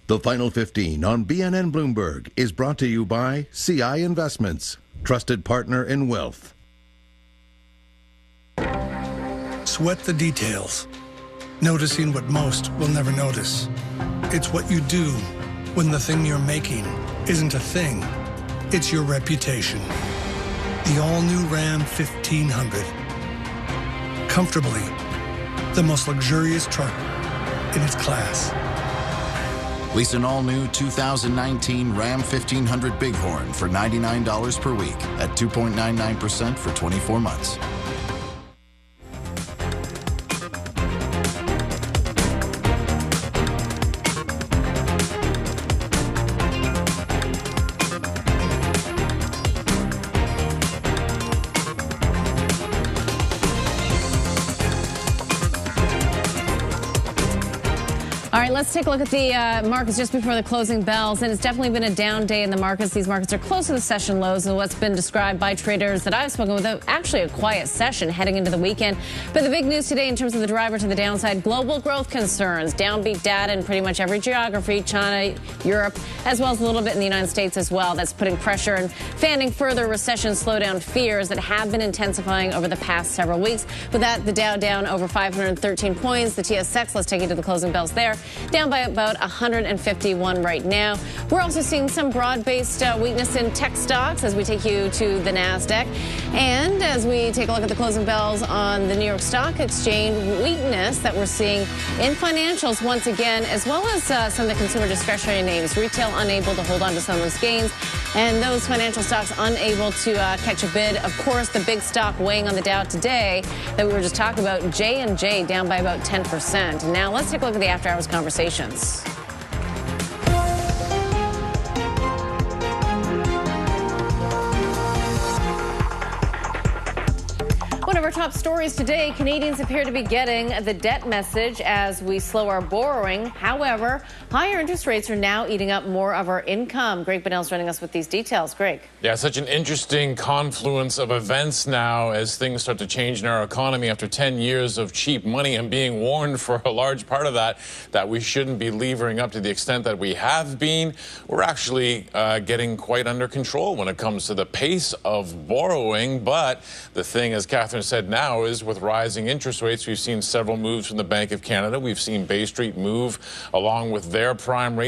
The Final 15 on BNN Bloomberg is brought to you by CI Investments, trusted partner in wealth. Sweat the details, noticing what most will never notice. It's what you do when the thing you're making isn't a thing, it's your reputation. The all-new Ram 1500. Comfortably, the most luxurious truck in its class. Lease an all-new 2019 Ram 1500 Bighorn for $99 per week at 2.99% for 24 months. All right, let's take a look at the markets just before the closing bells. And it's definitely been a down day in the markets. These markets are close to the session lows and what's been described by traders that I've spoken with, actually a quiet session heading into the weekend. But the big news today in terms of the driver to the downside, global growth concerns, downbeat data in pretty much every geography, China, Europe, as well as a little bit in the United States as well. That's putting pressure and fanning further recession slowdown fears that have been intensifying over the past several weeks. With that, the Dow down over 513 points. The TSX, let's take you to the closing bells there, down by about 151 right now. We're also seeing some broad-based weakness in tech stocks as we take you to the Nasdaq. And as we take a look at the closing bells on the New York Stock Exchange, weakness that we're seeing in financials once again, as well as some of the consumer discretionary names. Retail unable to hold on to some of those gains, and those financial stocks unable to catch a bid. Of course, the big stock weighing on the Dow today that we were just talking about, J&J, down by about 10%. Now let's take a look at the after-hours conversations. One of our top stories today, Canadians appear to be getting the debt message as we slow our borrowing. However, higher interest rates are now eating up more of our income. Greg Bonnell's running us with these details. Greg. Yeah, such an interesting confluence of events now as things start to change in our economy after 10 years of cheap money and being warned for a large part of that we shouldn't be levering up to the extent that we have been. We're actually getting quite under control when it comes to the pace of borrowing. But the thing, as Catherine said now, is with rising interest rates, we've seen several moves from the Bank of Canada. We've seen Bay Street move along with their prime rate.